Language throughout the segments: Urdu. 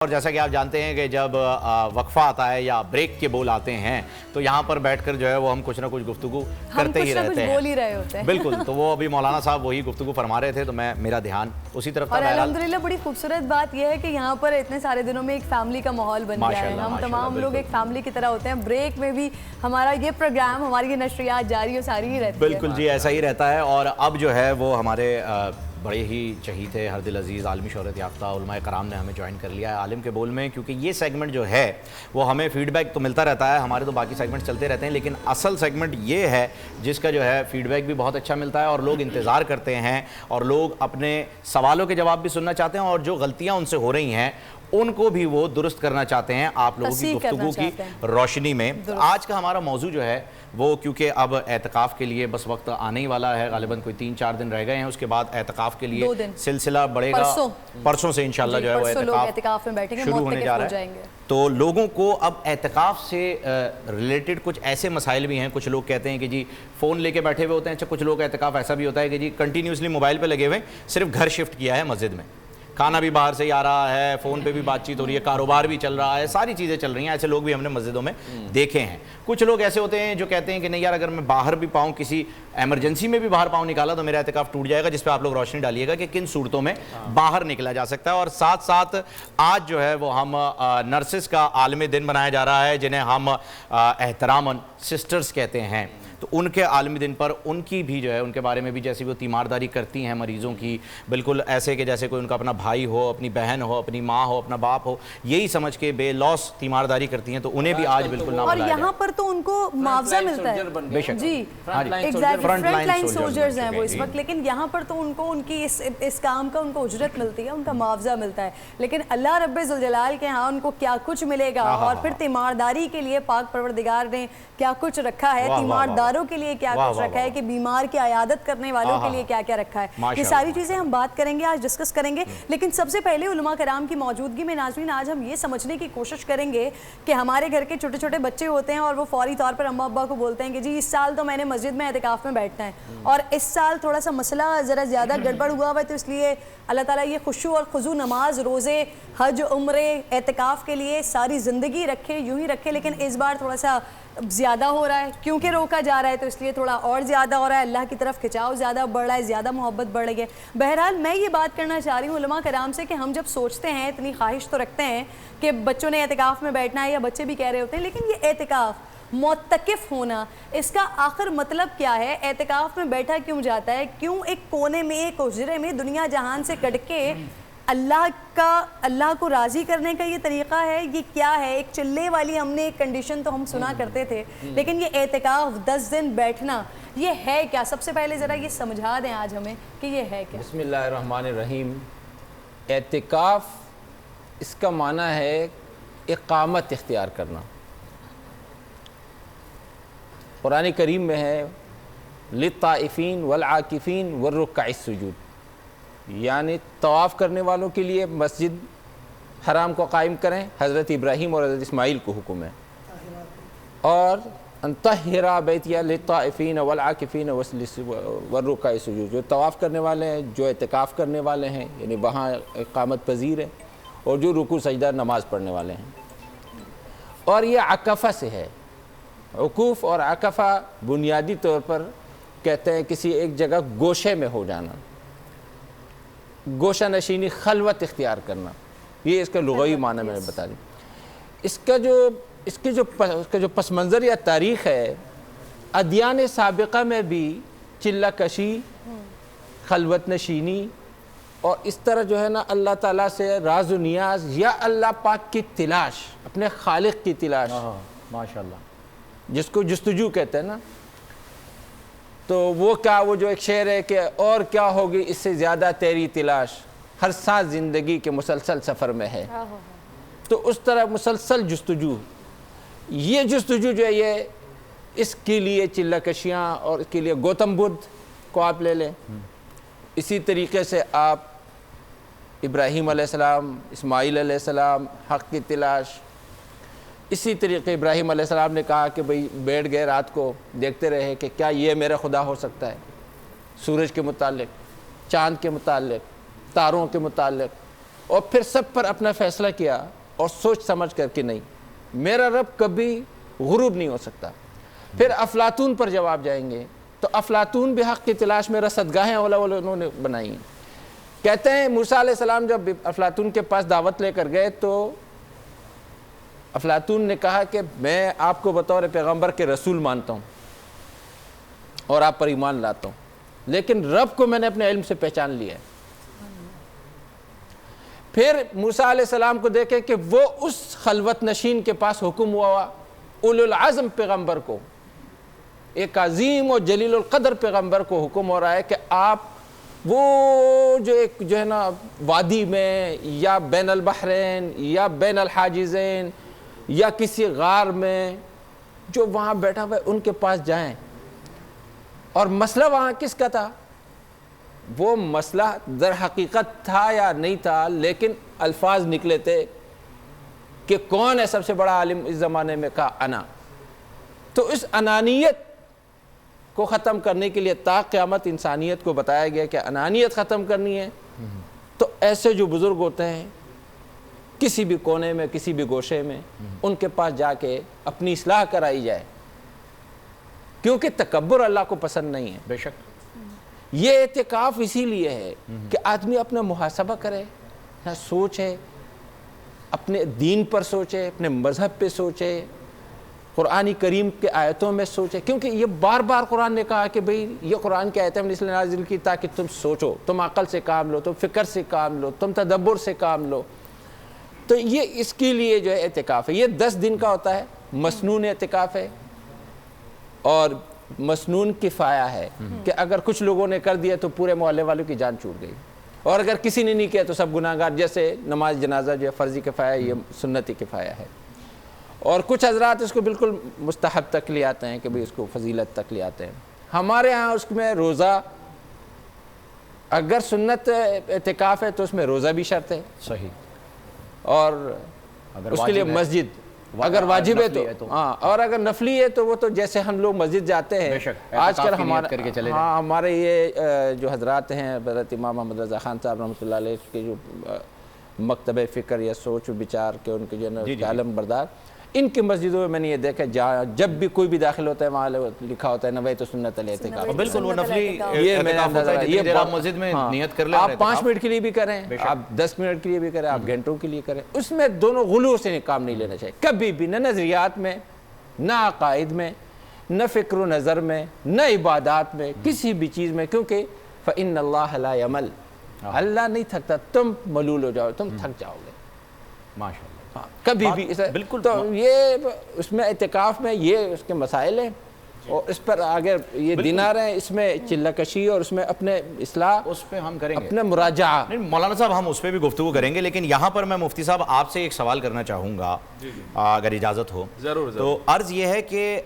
اور جیسا کہ آپ جانتے ہیں کہ جب وقفہ آتا ہے یا بریک کے بول آتے ہیں تو یہاں پر بیٹھ کر جو ہے وہ ہم کچھ نہ کچھ گفتگو کرتے ہی رہتے ہیں، بول ہی رہے ہوتے ہیں بالکل۔ تو وہ ابھی مولانا صاحب وہی گفتگو فرما رہے تھے تو میرا دھیان اسی طرف تھا۔ اور الحمدللہ بڑی خوبصورت بات یہ ہے کہ یہاں پر اتنے سارے دنوں میں ایک فیملی کا ماحول بن گیا ہے، ہم تمام لوگ ایک فیملی کی طرح ہوتے ہیں۔ بریک میں بھی ہمارا یہ پروگرام، ہماری یہ نشریات جاری و ساری ہی رہتی ہے۔ بالکل جی، ایسا ہی رہتا ہے۔ اور اب جو ہے وہ ہمارے بڑے ہی چہیتے ہر دل عزیز عالمی شہرت یافتہ علماء کرام نے ہمیں جوائن کر لیا ہے عالم کے بول میں، کیونکہ یہ سیگمنٹ جو ہے وہ ہمیں فیڈ بیک تو ملتا رہتا ہے، ہمارے تو باقی سیگمنٹ چلتے رہتے ہیں، لیکن اصل سیگمنٹ یہ ہے جس کا جو ہے فیڈ بیک بھی بہت اچھا ملتا ہے اور لوگ انتظار کرتے ہیں اور لوگ اپنے سوالوں کے جواب بھی سننا چاہتے ہیں اور جو غلطیاں ان سے ہو رہی ہیں ان کو بھی وہ درست کرنا چاہتے ہیں آپ لوگوں کی گفتگو کی روشنی میں۔ آج کا ہمارا موضوع جو ہے وہ کیونکہ اب اعتکاف کے لیے بس وقت آنے ہی والا ہے، غالباً کوئی 3-4 دن رہ گئے ہیں، اس کے بعد اعتکاف کے لیے سلسلہ بڑھے گا، پرسوں سے انشاءاللہ جو ہے وہ اعتکاف میں بیٹھیں گے، شروع ہونے جا رہا ہے۔ تو لوگوں کو اب اعتکاف سے ریلیٹڈ کچھ ایسے مسائل بھی ہیں، کچھ لوگ کہتے ہیں کہ جی فون لے کے بیٹھے ہوئے ہوتے ہیں، کچھ لوگ اعتکاف ایسا بھی ہوتا ہے کہ جی کنٹینیوسلی موبائل پہ لگے ہوئے، صرف گھر شفٹ کیا ہے مسجد میں، کھانا بھی باہر سے ہی آ رہا ہے، فون پہ بھی بات چیت ہو رہی ہے، کاروبار بھی چل رہا ہے، ساری چیزیں چل رہی ہیں۔ ایسے لوگ بھی ہم نے مسجدوں میں دیکھے ہیں۔ کچھ لوگ ایسے ہوتے ہیں جو کہتے ہیں کہ نہیں یار اگر میں باہر بھی پاؤں، کسی ایمرجنسی میں بھی باہر پاؤں نکالا تو میرا اعتکاف ٹوٹ جائے گا، جس پہ آپ لوگ روشنی ڈالیے گا کہ کن صورتوں میں باہر نکلا جا سکتا ہے۔ اور ساتھ ساتھ آج جو ہے وہ ہم نرسز کا عالمی دن منایا جا رہا ہے، جنہیں ہم احتراماً سسٹرز کہتے ہیں، تو ان کے عالمی دن پر ان کی بھی جو ہے ان کے بارے میں بھی جیسے وہ تیمارداری کرتی ہیں مریضوں کی، بالکل ایسے کہ جیسے کوئی ان کا اپنا بھائی ہو، اپنی بہن ہو، اپنی ماں ہو، اپنا باپ ہو، یہی سمجھ کے بے لوث تیمارداری کرتی ہیں، تو انہیں بھی آج بالکل نہ بلایا جائے۔ اور یہاں پر تو ان کو معاوضہ ملتا ہے، بے شک جی فرنٹ لائن سولجرز ہیں وہ اس وقت، لیکن یہاں پر تو ان کو ان کی اس کام کا ان کو اجرت ملتی ہے، ان کا معاوضہ ملتا ہے، لیکن اللہ رب ذوالجلال کے ہاں ان کو کیا کچھ ملے گا۔ اور پھر تیمارداری کے لیے پاک پروردگار نے کیا کچھ رکھا ہے، تیمارداروں کے لیے کیا کچھ رکھا ہے، کہ بیمار کی عیادت کرنے والوں کے لیے کیا کیا رکھا ہے، یہ ساری چیزیں ہم بات کریں گے، آج ڈسکس کریں گے۔ لیکن سب سے پہلے علماء کرام کی موجودگی میں ناظرین آج ہم یہ سمجھنے کی کوشش کریں گے کہ ہمارے گھر کے چھوٹے چھوٹے بچے ہوتے ہیں اور وہ فوری طور پر اماں ابا کو بولتے ہیں کہ جی اس سال تو میں نے مسجد میں اعتکاف میں بیٹھنا ہے، اور اس سال تھوڑا سا مسئلہ ذرا زیادہ گڑبڑ ہوا ہوا ہے، تو اس لیے اللہ تعالیٰ یہ خشوع اور خضوع نماز، روزے، حج، عمرے، اعتکاف کے لیے ساری زندگی رکھے، یوں ہی رکھے، لیکن اس بار تھوڑا سا زیادہ ہو رہا ہے، کیونکہ روکا جا رہا ہے تو اس لیے تھوڑا اور زیادہ ہو رہا ہے، اللہ کی طرف کھچاؤ زیادہ بڑھ رہا ہے، زیادہ محبت بڑھ رہی ہے۔ بہرحال میں یہ بات کرنا چاہ رہی ہوں علماء کرام سے کہ ہم جب سوچتے ہیں، اتنی خواہش تو رکھتے ہیں کہ بچوں نے اعتکاف میں بیٹھنا ہے، یا بچے بھی کہہ رہے ہوتے ہیں، لیکن یہ اعتکاف، معتکف ہونا، اس کا آخر مطلب کیا ہے؟ اعتکاف میں بیٹھا کیوں جاتا ہے؟ کیوں ایک کونے میں، ایک حجرے میں دنیا جہان سے کٹ کے اللہ کو راضی کرنے کا یہ طریقہ ہے؟ یہ کیا ہے؟ ایک چلے والی ہم نے ایک کنڈیشن تو ہم سنا کرتے تھے، لیکن یہ اعتکاف 10 دن بیٹھنا یہ ہے کیا؟ سب سے پہلے ذرا یہ سمجھا دیں آج ہمیں کہ یہ ہے کیا۔ بسم اللہ الرحمن الرحیم۔ اعتکاف اس کا معنی ہے اقامت اختیار کرنا۔ قرآن کریم میں ہے للطائفین والعاکفین والرکع السجود، یعنی طواف کرنے والوں کے لیے مسجد حرام کو قائم کریں، حضرت ابراہیم اور حضرت اسماعیل کو حکم ہے، اور ان طہر بیتی للطائفین والعاکفین والرکع السجود، جو طواف کرنے والے ہیں، جو اعتکاف کرنے والے ہیں، یعنی وہاں اقامت پذیر ہیں، اور جو رکوع سجدہ نماز پڑھنے والے ہیں۔ اور یہ عکفہ سے ہے۔ عکوف اور عکفہ بنیادی طور پر کہتے ہیں کسی ایک جگہ گوشے میں ہو جانا، گوشہ نشینی، خلوت اختیار کرنا، یہ اس کا لغوی معنی میں نے بتا دیا۔ اس کا جو پس منظر یا تاریخ ہے، ادیان سابقہ میں بھی چلہ کشی، خلوت نشینی، اور اس طرح جو ہے نا اللہ تعالیٰ سے راز و نیاز یا اللہ پاک کی تلاش، اپنے خالق کی تلاش، ماشاءاللہ، جس کو جستجو کہتے ہیں نا، تو وہ جو ایک شعر ہے کہ اور کیا ہوگی اس سے زیادہ تیری تلاش، ہر سانس زندگی کے مسلسل سفر میں ہے، تو اس طرح مسلسل جستجو، یہ جستجو جو ہے یہ اس کے لیے چلہ کشیاں، اور اس کے لیے گوتم بدھ کو آپ لے لیں، اسی طریقے سے آپ ابراہیم علیہ السلام، اسماعیل علیہ السلام، حق کی تلاش، اسی طریقے ابراہیم علیہ السلام نے کہا کہ بھئی بیٹھ گئے رات کو، دیکھتے رہے کہ کیا یہ میرا خدا ہو سکتا ہے، سورج کے متعلق، چاند کے متعلق، تاروں کے متعلق، اور پھر سب پر اپنا فیصلہ کیا اور سوچ سمجھ کر کہ نہیں میرا رب کبھی غروب نہیں ہو سکتا. پھر افلاطون پر جواب جائیں گے تو افلاطون بھی حق کی تلاش میں رصدگاہیں انہوں نے بنائی ہیں. کہتے ہیں موسیٰ علیہ السلام جب افلاطون کے پاس دعوت لے کر گئے تو افلاطون نے کہا کہ میں آپ کو بطور پیغمبر کے رسول مانتا ہوں اور آپ پر ایمان لاتا ہوں, لیکن رب کو میں نے اپنے علم سے پہچان لیا ہے. پھر موسیٰ علیہ السلام کو دیکھے کہ وہ اس خلوت نشین کے پاس حکم ہوا اولو العزم پیغمبر کو, ایک عظیم اور جلیل القدر پیغمبر کو حکم ہو رہا ہے کہ آپ وہ جو ہے نا وادی میں یا بین البحرین یا بین الحاجزین یا کسی غار میں جو وہاں بیٹھا ہوا ہے ان کے پاس جائیں. اور مسئلہ وہاں کس کا تھا؟ وہ مسئلہ در حقیقت تھا یا نہیں تھا, لیکن الفاظ نکلے تھے کہ کون ہے سب سے بڑا عالم اس زمانے میں؟ کہا انا. تو اس انانیت کو ختم کرنے کے لیے تا قیامت انسانیت کو بتایا گیا کہ انانیت ختم کرنی ہے. تو ایسے جو بزرگ ہوتے ہیں کسی بھی کونے میں کسی بھی گوشے میں ان کے پاس جا کے اپنی اصلاح کرائی جائے, کیونکہ تکبر اللہ کو پسند نہیں ہے. بے شک یہ اعتکاف اسی لیے ہے کہ آدمی اپنا محاسبہ کرے, سوچے, اپنے دین پر سوچے, اپنے مذہب پہ سوچے, قرآن کریم کے آیتوں میں سوچے, کیونکہ یہ بار بار قرآن نے کہا کہ بھئی یہ قرآن کی آیتیں ہم نے اس لیے نازل کی تاکہ تم سوچو, تم عقل سے کام لو, تم فکر سے کام لو, تم تدبر سے کام لو. تو یہ اس کے لیے جو ہے اعتکاف ہے. یہ 10 دن کا ہوتا ہے, مسنون اعتکاف ہے اور مسنون کفایہ ہے کہ اگر کچھ لوگوں نے کر دیا تو پورے محلے والوں کی جان چھوٹ گئی, اور اگر کسی نے نہیں کیا تو سب گناہگار. جیسے نماز جنازہ جو ہے فرضی کفایہ, یہ سنتی کفایہ ہے. اور کچھ حضرات اس کو بالکل مستحب تک لے آتے ہیں کہ بھئی اس کو فضیلت تک لے آتے ہیں. ہمارے ہاں اس میں روزہ, اگر سنت اعتکاف ہے تو اس میں روزہ بھی شرط ہے. صحیح. اور اس کے لیے مسجد اگر واجب ہے تو ہاں, اور اگر نفلی ہے تو وہ تو جیسے ہم لوگ مسجد جاتے ہیں آج کل ہمارے یہ جو حضرات ہیں حضرت امام محمد رضا خان صاحب رحمۃ اللہ علیہ کے جو مکتبہ فکر یا سوچ و بچار کے ان کے جو عالم بردار, ان کی مسجدوں میں میں نے یہ دیکھا جب بھی کوئی بھی داخل ہوتا ہے وہاں لکھا ہوتا ہے نویت سنت الاعتکاف. بالکل وہ نفلی اعتکاف ہوتا ہے, جتنی دیر آپ مسجد میں نیت کر لیں. آپ 5 منٹ کے لیے بھی کریں, آپ 10 منٹ کے لیے بھی کریں, آپ گھنٹوں کے لیے کریں. اس میں دونوں غلو سے کام نہیں لینا چاہیے کبھی بھی, نہ نظریات میں, نہ عقائد میں, نہ فکر و نظر میں, نہ عبادات میں, کسی بھی چیز میں. کیونکہ فإن اللہ لا یمل, اللہ نہیں تھکتا. تم ملول ہو جاؤ, تم تھک جاؤ گے ماشاء اللہ کبھی بھی. بالکل. تو یہ اس میں اعتکاف میں یہ اس کے مسائل ہیں, اور اس پر آگے یہ دن آ رہے ہیں, اس میں چلہ کشی اور اس میں اپنے اصلاح اس پہ ہم کریں گے, اپنے مراجعہ. نہیں مولانا صاحب ہم اس پہ بھی گفتگو کریں گے, لیکن یہاں پر میں مفتی صاحب آپ سے ایک سوال کرنا چاہوں گا اگر اجازت ہو. ضرور. تو عرض یہ ہے کہ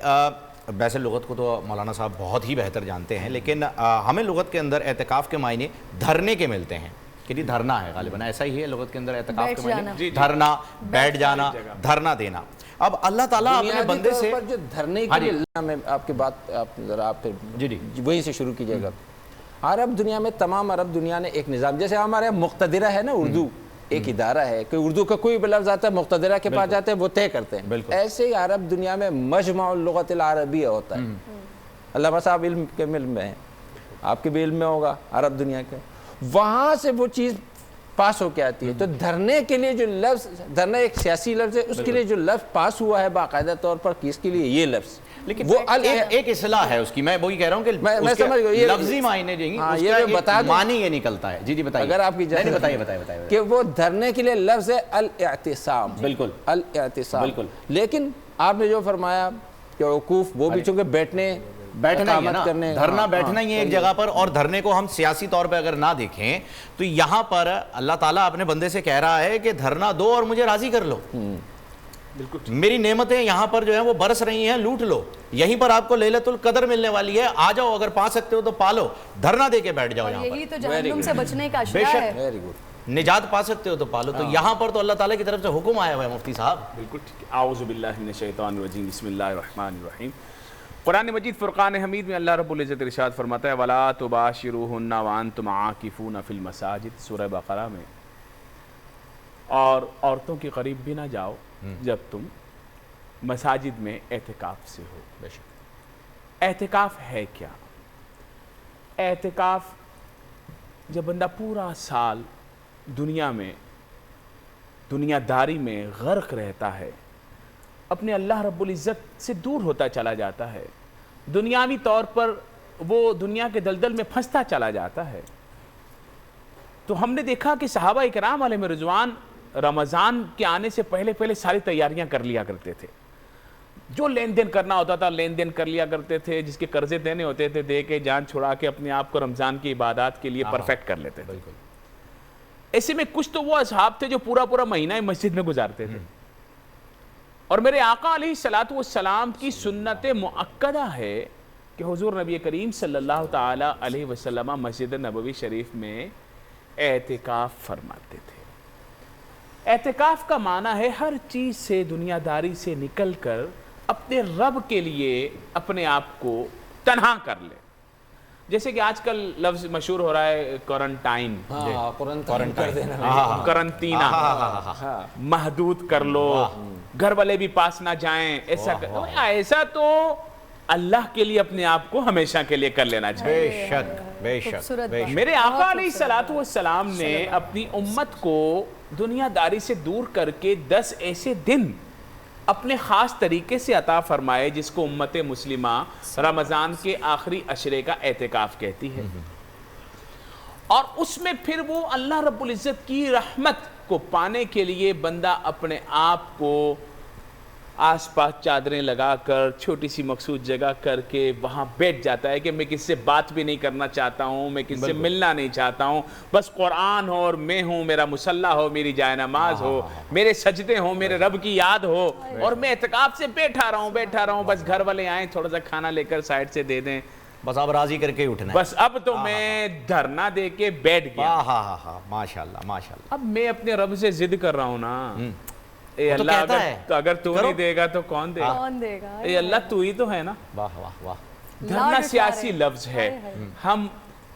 ویسے لغت کو تو مولانا صاحب بہت ہی بہتر جانتے ہیں, لیکن ہمیں لغت کے اندر اعتکاف کے معنی دھرنے کے ملتے ہیں کہ یہ دھرنا ہے, غالباً ایسا ہی ہے لغت کے اندر اعتکاف کے معنی دھرنا, بیٹھ جانا, دھرنا دینا. اب اللہ تعالیٰ اپنے بندے سے جو دھرنے کے لیے, میں آپ کی بات ذرا آپ پھر وہیں سے شروع کیجئے گا. عرب دنیا میں, تمام عرب دنیا نے ایک نظام, جیسے ہمارے مقتدرہ ہے نا اردو, ایک ادارہ ہے کہ اردو کا کوئی بھی لفظ آتا ہے مقتدرہ کے پاس جاتے ہیں وہ طے کرتے ہیں. ایسے ہی عرب دنیا میں مجمع اللغت العربیہ ہوتا ہے. علامہ صاحب علم کے علم میں ہیں, آپ کے بھی علم میں ہوگا عرب دنیا کے, وہاں سے وہ چیز پاس ہو کے آتی ہے. تو دھرنے کے لیے جو لفظ, دھرنا ایک سیاسی لفظ ہے, اس کے لیے جو لفظ پاس ہوا ہے باقاعدہ طور پر کس کے لیے یہ لفظ, لیکن وہ ایک اصطلاح ہے اس کی, میں وہی کہہ رہا ہوں کہ میں سمجھ گیا لفظی معنی دیں گے, یہ بتا دوں معنی یہ نکلتا ہے. جی بتائیے. اگر آپ کی بتائیے کہ وہ دھرنے کے لیے لفظ ہے الاعتصام. بالکل الاعتصام. بالکل. لیکن آپ نے جو فرمایا کہ وقوف, وہ بھی چونکہ بیٹھنا ہی ہے, دھرنا بیٹھنا ہی ہے ایک جگہ پر, اور دھرنے کو ہم سیاسی طور پہ اگر نہ دیکھیں تو یہاں پر اللہ تعالیٰ اپنے بندے سے کہہ رہا ہے کہ دھرنا دو اور مجھے راضی کر لو. میری نعمتیں یہاں پر جو ہیں وہ برس رہی ہیں, لوٹ لو. یہیں پر آپ کو لیلۃ القدر ملنے والی ہے, آ جاؤ, اگر پا سکتے ہو تو پالو, دھرنا دے کے بیٹھ جاؤ یہاں پر. یہی تو جہنم سے بچنے کا اشارہ ہے. نجات پا سکتے ہو تو پالو. تو یہاں پر تو اللہ تعالیٰ کی طرف سے حکم آیا ہوا ہے مفتی صاحب. بالکل. اعوذ باللہ من الشیطان الرجیم, بسم اللہ الرحمن الرحیم. قرآن مجید فرقان حمید میں اللہ رب العزت ارشاد فرماتا ہے وَلَا تُبَاشِرُوهُنَّ وَأَنْتُمْ عَاكِفُونَ فِي الْمَسَاجِدِ, سورہ بقرہ میں. اور عورتوں کے قریب بھی نہ جاؤ جب تم مساجد میں اعتکاف سے ہو۔ اعتکاف ہے کیا؟ اعتکاف جب بندہ پورا سال دنیا میں دنیا داری میں غرق رہتا ہے، اپنے اللہ رب العزت سے دور ہوتا چلا جاتا ہے، دنیاوی طور پر وہ دنیا کے دلدل میں پھنستا چلا جاتا ہے، تو ہم نے دیکھا کہ صحابہ اکرام علیہم رضوان رمضان کے آنے سے پہلے ساری تیاریاں کر لیا کرتے تھے، جو لین دین کرنا ہوتا تھا لین دین کر لیا کرتے تھے، جس کے قرضے دینے ہوتے تھے دے کے جان چھڑا کے اپنے آپ کو رمضان کی عبادات کے لیے پرفیکٹ کر لیتے تھے۔ ایسے میں کچھ تو وہ اصحاب تھے جو پورا مہینہ مسجد میں گزارتے تھے، اور میرے آقا علیہ الصلوۃ والسلام کی سنت مؤکدہ ہے کہ حضور نبی کریم صلی اللہ تعالی علیہ وسلم مسجد نبوی شریف میں اعتکاف فرماتے تھے۔ اعتکاف کا معنی ہے ہر چیز سے دنیا داری سے نکل کر اپنے رب کے لیے اپنے آپ کو تنہا کر لے، جیسے کہ آج کل لفظ مشہور ہو رہا ہے کوارنٹائن، کرنٹینہ، محدود کر لو، گھر والے بھی پاس نہ جائیں، ایسا تو اللہ کے لیے اپنے آپ کو ہمیشہ کے لیے کر لینا چاہیے۔ بے شک میرے آقا علیہ الصلوۃ والسلام نے اپنی امت کو دنیا داری سے دور کر کے 10 ایسے دن اپنے خاص طریقے سے عطا فرمائے جس کو امت مسلمہ رمضان کے آخری عشرے کا اعتکاف کہتی ہے، اور اس میں پھر وہ اللہ رب العزت کی رحمت کو پانے کے لیے بندہ اپنے آپ کو آس پاس چادریں لگا کر چھوٹی سی مخصوص جگہ کر کے وہاں بیٹھ جاتا ہے کہ میں کس سے بات بھی نہیں کرنا چاہتا ہوں، میں کس سے ملنا نہیں چاہتا ہوں، بس قرآن ہو اور میں ہوں، میرا مصلی ہو، میری جائے نماز ہو، میرے سجدے ہوں، میرے رب کی یاد ہو، اور میں اعتکاف سے بیٹھا رہا ہوں، بس گھر والے آئیں تھوڑا سا کھانا لے کر سائڈ سے دے دیں، بس اب راضی کر کے اٹھنا ہے، بس اب تو میں دھرنا دے کے بیٹھ گیا۔ ماشاءاللہ اب میں اپنے رب سے ضد کر رہا ہوں نا، اے اللہ اگر تو نہیں دے گا تو کون دے گا؟ اے اللہ تو ہی تو ہے نا۔ دھرنا سیاسی لفظ ہے، ہم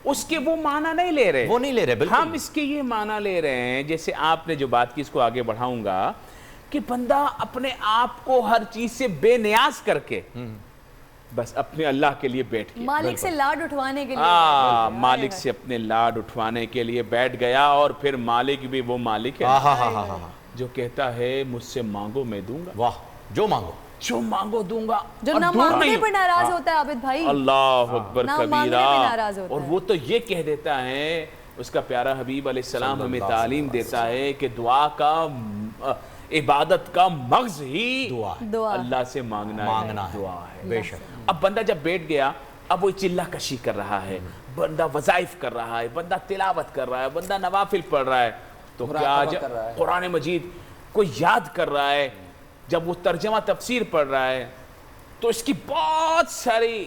اس کے وہ معنی نہیں لے رہے، ہم اس کے یہ معنی لے رہے ہیں جیسے آپ نے جو بات کی، اس کو آگے بڑھاؤں گا، کہ بندہ اپنے آپ کو ہر چیز سے بے نیاز کر کے بس اپنے اللہ کے لیے بیٹھ گیا، مالک سے لاڈ اٹھوانے کے لیے، مالک سے اپنے لاڈ اٹھوانے کے لیے بیٹھ گیا، اور پھر مالک بھی وہ مالک ہے جو کہتا ہے مجھ سے مانگو میں دوں گا، واہ، جو مانگو دوں گا، جو نہ مانگنے پر ناراض ہوتا ہے عابد بھائی، اللہ اکبر کبیرہ، اور وہ تو یہ کہہ دیتا ہے، اس کا پیارا حبیب علیہ السلام ہمیں تعلیم دیتا ہے کہ دعا کا عبادت کا مغز ہی اللہ سے مانگنا ہے، دعا ہے۔ بے شک۔ اب بندہ جب بیٹھ گیا، اب وہ چلہ کشی کر رہا ہے، بندہ وظائف کر رہا ہے، بندہ تلاوت کر رہا ہے، بندہ نوافل پڑھ رہا ہے، تو کیا قرآن مجید کو یاد کر رہا ہے، جب وہ ترجمہ تفسیر پڑھ رہا ہے تو اس کی بہت ساری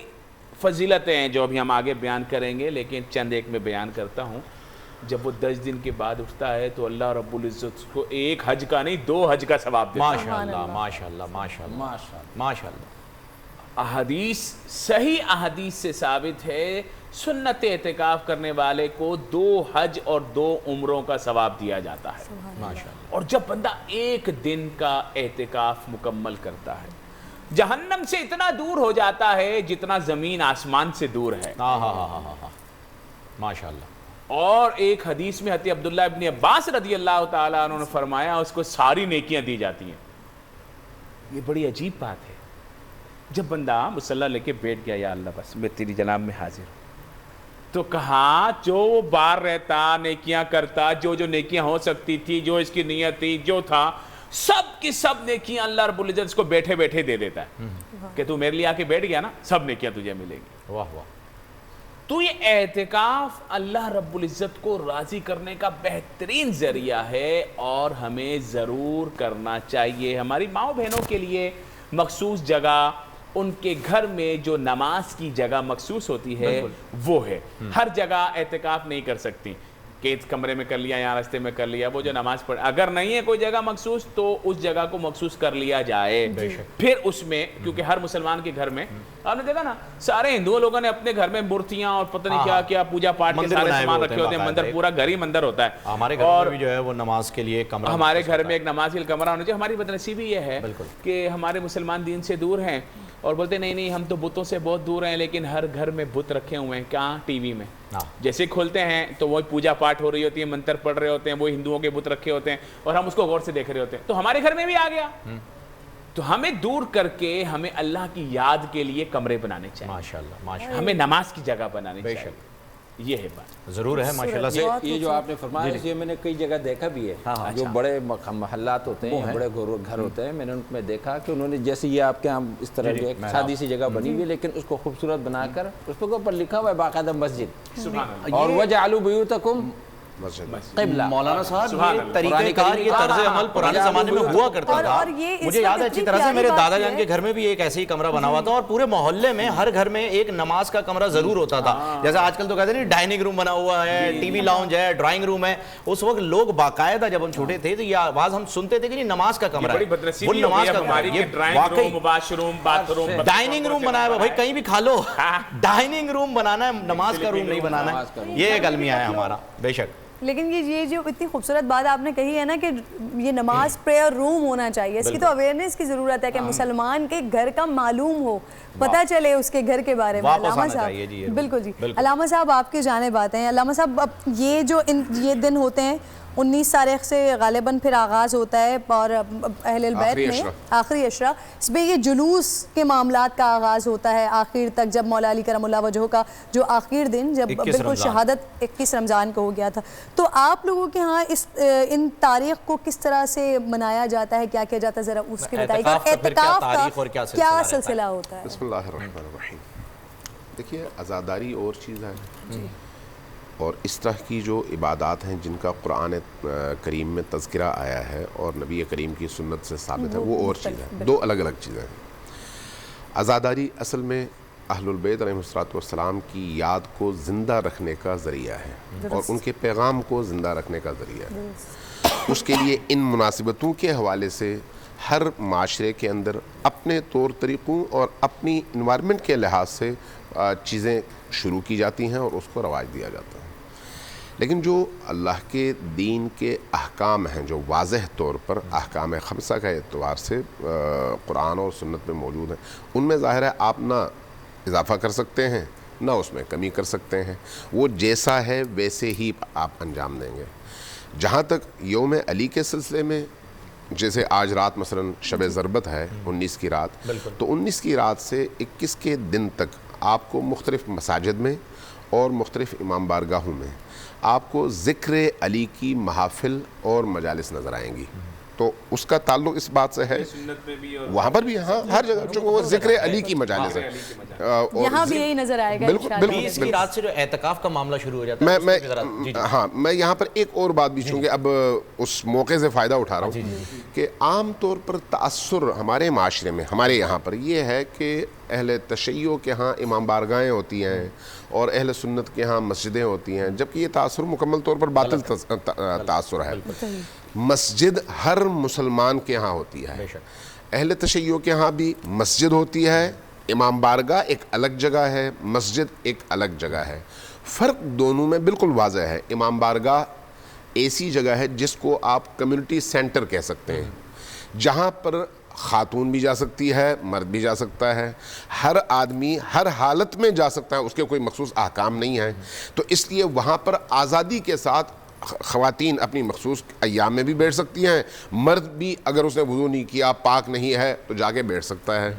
فضیلتیں ہیں جو ابھی ہم آگے بیان کریں گے، لیکن چند ایک میں بیان کرتا ہوں۔ جب وہ 10 دن کے بعد اٹھتا ہے تو اللہ رب العزت کو ایک حج کا نہیں 2 حج کا ثواب دیتا ہے۔ ماشاءاللہ۔ احادیث، صحیح احادیث سے ثابت ہے، سنت اعتکاف کرنے والے کو 2 حج اور 2 عمروں کا ثواب دیا جاتا ہے، ماشاءاللہ۔ اور جب بندہ 1 دن کا اعتکاف مکمل کرتا ہے، جہنم سے اتنا دور ہو جاتا ہے جتنا زمین آسمان سے دور ہے، ماشاءاللہ۔ اور ایک حدیث میں حضرت عبداللہ ابن عباس رضی اللہ تعالیٰ عنہ نے فرمایا اس کو ساری نیکیاں دی جاتی ہیں۔ یہ بڑی عجیب بات ہے، جب بندہ مصلی لے کے بیٹھ گیا، یا اللہ بس میں تیری جناب میں حاضر ہوں، تو کہا جو وہ بار رہتا، نیکیاں کرتا، جو نیکیاں ہو سکتی تھی، جو اس کی نیت تھی، جو تھا، سب کی سب نیکیاں اللہ رب العزت اس کو بیٹھے بیٹھے دے دیتا ہے کہ تو میرے لیے آ کے بیٹھ گیا نا، سب نیکیاں تجھے ملے گی۔ واہ واہ۔ تو یہ اعتکاف اللہ رب العزت کو راضی کرنے کا بہترین ذریعہ ہے، اور ہمیں ضرور کرنا چاہیے۔ ہماری ماؤں بہنوں کے لیے مخصوص جگہ، ان کے گھر میں جو نماز کی جگہ مخصوص ہوتی ہے وہ ہے، ہر جگہ اعتکاف نہیں کر سکتی کہ اس کمرے میں کر لیا یا راستے میں کر لیا، وہ جو نماز پڑھ، اگر نہیں ہے کوئی جگہ مخصوص تو اس جگہ کو مخصوص کر لیا جائے، پھر اس میں، کیونکہ ہر مسلمان کے گھر میں آپ نے دیکھا نا سارے ہندوؤں لوگوں نے اپنے گھر میں مورتیاں اور پتہ نہیں کیا کیا پوجا پاٹ کے سارے سامان رکھے ہوتے ہیں, مندر پورا گھر ہی مندر ہوتا ہے. ہمارے گھر میں بھی جو ہے وہ نماز کے لیے کمرہ, ہمارے گھر میں ایک نماز کے لیے کمرہ ہونا چاہیے. ہماری بدنصیبی یہ ہے کہ ہمارے مسلمان دین سے دور ہیں اور بولتے نہیں ہم تو بتوں سے بہت دور ہیں, لیکن ہر گھر میں بت رکھے ہوئے ہیں. کہاں؟ ٹی وی میں. جیسے کھولتے ہیں تو وہ پوجا پاٹ ہو رہی ہوتی ہے, منتر پڑھ رہے ہوتے ہیں, وہ ہندوؤں کے بت رکھے ہوتے ہیں اور ہم اس کو غور سے دیکھ رہے ہوتے ہیں. تو ہمارے گھر میں بھی آ گیا. تو ہمیں دور کر کے ہمیں اللہ کی یاد کے لیے کمرے بنانے چاہیے. ماشاءاللہ ہمیں نماز کی جگہ بنانی چاہیے. یہ ہے بات. ضرور ہے ماشاءاللہ سے. یہ جو آپ نے فرمایا یہ میں نے کئی جگہ دیکھا بھی ہے. جو بڑے محلات ہوتے ہیں, بڑے گھر ہوتے ہیں, میں نے ان میں دیکھا کہ انہوں نے جیسے یہ آپ کے یہاں اس طرح کی ایک سادی سی جگہ بنی ہوئی ہے, لیکن اس کو خوبصورت بنا کر اس پہ اوپر لکھا ہوا ہے باقاعدہ مسجد, اور وَجَعَلُوا بُيُوتَكُمْ قبلہ. مولانا صاحب یہ طریقہ کار, یہ طرز عمل پرانے زمانے میں ہوا کرتا تھا. مجھے یاد ہے اچھی طرح سے میرے دادا جان کے گھر میں بھی ایک ایسے ہی کمرہ بنا ہوا تھا, اور پورے محلے میں ہر گھر میں ایک نماز کا کمرہ ضرور ہوتا تھا. جیسے آج کل تو کہتے ہیں ڈائننگ روم بنا ہوا ہے, ٹی وی لاؤنج ہے, ڈرائنگ روم ہے. اس وقت لوگ باقاعدہ جب ہم چھوٹے تھے تو یہ آواز ہم سنتے تھے کہ یہ نماز کا کمرہ ہے, وہ نماز کا کمرہ ہے. یہ واقعی ڈائننگ روم بنایا ہوا, بھائی کہیں بھی کھا لو, ڈائننگ روم بنانا ہے, نماز کا روم نہیں بنانا ہے. یہ ایک المیہ ہے ہمارا بے شک. لیکن یہ جو اتنی خوبصورت بات آپ نے کہی ہے نا کہ یہ نماز پریئر روم ہونا چاہیے, اس کی تو اویئرنیس کی ضرورت ہے کہ مسلمان کے گھر کا معلوم ہو, پتہ چلے اس کے گھر کے بارے میں. علامہ صاحب بالکل جی, علامہ صاحب آپ کی جانب آتے ہیں. علامہ صاحب اب یہ جو یہ دن ہوتے ہیں 19 تاریخ سے غالباً پھر آغاز ہوتا ہے, اور اہل البیت میں آخری عشرہ, اس میں یہ جلوس کے معاملات کا آغاز ہوتا ہے آخر تک, جب مولا علی کرم اللہ وجہہ کا جو آخر دن جب بالکل شہادت 21 رمضان کو ہو گیا تھا. تو آپ لوگوں کے ہاں ان تاریخ کو کس طرح سے منایا جاتا ہے, کیا کیا جاتا ہے, ذرا اس کے بتائیے. اعتکاف کا کیا سلسلہ ہوتا ہے؟ بسم اللہ الرحمن الرحیم. دیکھیے عزاداری اور چیز ہے, اور اس طرح کی جو عبادات ہیں جن کا قرآن کریم میں تذکرہ آیا ہے اور نبی کریم کی سنت سے ثابت ہے, وہ اور چیز ہے. دو الگ الگ چیزیں ہیں. عزاداری اصل میں اہل البیت علیہ السلام کی یاد کو زندہ رکھنے کا ذریعہ ہے, اور ان کے پیغام کو زندہ رکھنے کا ذریعہ ہے. اس کے لیے ان مناسبتوں کے حوالے سے ہر معاشرے کے اندر اپنے طور طریقوں اور اپنی انوائرمنٹ کے لحاظ سے چیزیں شروع کی جاتی ہیں اور اس کو رواج دیا جاتا ہے. لیکن جو اللہ کے دین کے احکام ہیں, جو واضح طور پر احکام خمسہ کا اعتبار سے قرآن اور سنت میں موجود ہیں, ان میں ظاہر ہے آپ نہ اضافہ کر سکتے ہیں نہ اس میں کمی کر سکتے ہیں. وہ جیسا ہے ویسے ہی آپ انجام دیں گے. جہاں تک یوم علی کے سلسلے میں, جیسے آج رات مثلا شب ضربت ہے 19 کی رات, تو 19 کی رات سے 21 کے دن تک آپ کو مختلف مساجد میں اور مختلف امام بارگاہوں میں آپ کو ذکر علی کی محافل اور مجالس نظر آئیں گی. تو اس کا تعلق اس بات سے ہے, وہاں پر بھی, ہاں ہر جگہ چونکہ وہ ذکر علی کی مجالس ہے, یہاں بھی یہی نظر آئے گا. بالکل 20 کی رات سے جو اعتکاف کا معاملہ شروع ہو جاتا ہے. ہاں میں یہاں پر ایک اور بات بھی چونکہ اب اس موقع سے فائدہ اٹھا رہا ہوں کہ عام طور پر تأثر ہمارے معاشرے میں, ہمارے یہاں پر یہ ہے کہ اہل تشیع کے ہاں امام بارگاہیں ہوتی ہیں اور اہل سنت کے ہاں مسجدیں ہوتی ہیں, جبکہ یہ تأثر مکمل طور پر باطل تأثر ہے. مسجد ہر مسلمان کے ہاں ہوتی ہے. اہل تشیع کے ہاں بھی مسجد ہوتی ہے, امام بارگاہ ایک الگ جگہ ہے, مسجد ایک الگ جگہ ہے. فرق دونوں میں بالکل واضح ہے. امام بارگاہ ایسی جگہ ہے جس کو آپ کمیونٹی سینٹر کہہ سکتے ہیں, جہاں پر خاتون بھی جا سکتی ہے, مرد بھی جا سکتا ہے, ہر آدمی ہر حالت میں جا سکتا ہے, اس کے کوئی مخصوص احکام نہیں ہیں. تو اس لیے وہاں پر آزادی کے ساتھ خواتین اپنی مخصوص ایام میں بھی بیٹھ سکتی ہیں, مرد بھی اگر اس نے وضو نہیں کیا, پاک نہیں ہے, تو جا کے بیٹھ سکتا ہے.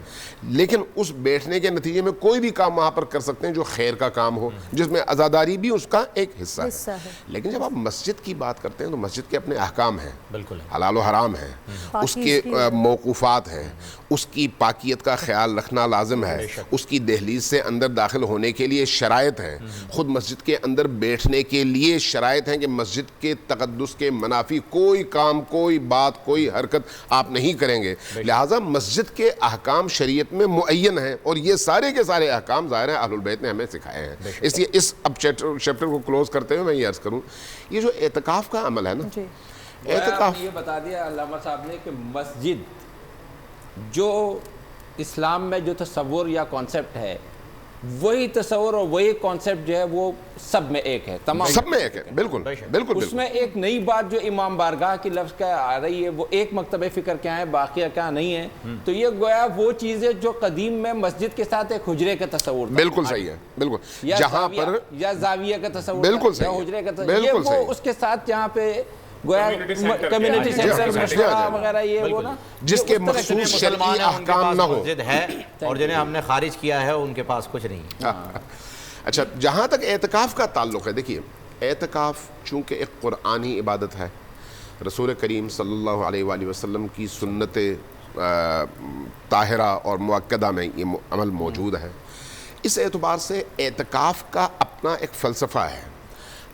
لیکن اس بیٹھنے کے نتیجے میں کوئی بھی کام وہاں پر کر سکتے ہیں جو خیر کا کام ہو, جس میں عزاداری بھی اس کا ایک حصہ ہے. لیکن جب آپ مسجد کی بات کرتے ہیں تو مسجد کے اپنے احکام ہیں, بالکل حلال و حرام ہیں, اس کے موقوفات ہیں, اس کی پاکیت کا خیال رکھنا لازم ہے, اس کی دہلیز سے اندر داخل ہونے کے لیے شرائط ہیں, خود مسجد کے اندر بیٹھنے کے لیے شرائط ہیں کہ مسجد کے تقدس کے منافی کوئی کام, کوئی بات, کوئی حرکت آپ نہیں کریں گے. لہٰذا مسجد کے احکام شریعت میں معین ہیں, اور یہ سارے کے سارے احکام ظاہر ہیں اہل البیت نے ہمیں سکھائے ہیں. اس لیے اس اب چیپٹر کو کلوز کرتے ہوئے میں یہ عرض کروں, یہ جو اعتکاف کا عمل ہے نا, اعتکاف یہ بتا دیا علامہ صاحب نے کہ مسجد جو اسلام میں جو تصور یا کانسیپٹ ہے وہی تصور اور وہی کانسیپٹ جو ہے وہ سب میں ایک ہے، تمام سب میں ایک ہے، بالکل بالکل۔ اس میں ایک نئی بات جو امام بارگاہ کی لفظ کا آ رہی ہے وہ ایک مکتبہ فکر کیا ہے، باقیہ کیا نہیں ہے، تو یہ گویا وہ چیز ہے جو قدیم میں مسجد کے ساتھ ایک حجرے کا تصور تھا، بالکل صحیح ہے، بالکل، جہاں پر یا زاویہ کا تصور بالکل تھا یا صحیح حجرے کا تصور، بالکل یہ صحیح وہ اس کے ساتھ جہاں پہ گویا کمیونٹی سینٹر مشورہ وغیرہ یہ وہ نا جس کے مخصوص شرعی احکام نہ ہو مسجد ہے اور جنہیں ہم نے خارج کیا ہے ان کے پاس کچھ نہیں ہے۔ اچھا، جہاں تک اعتکاف کا تعلق ہے، دیکھیے اعتکاف چونکہ ایک قرآنی عبادت ہے، رسول کریم صلی اللہ علیہ وآلہ وسلم کی سنت طاہرہ اور مؤکدہ میں یہ عمل موجود ہے، اس اعتبار سے اعتکاف کا اپنا ایک فلسفہ ہے۔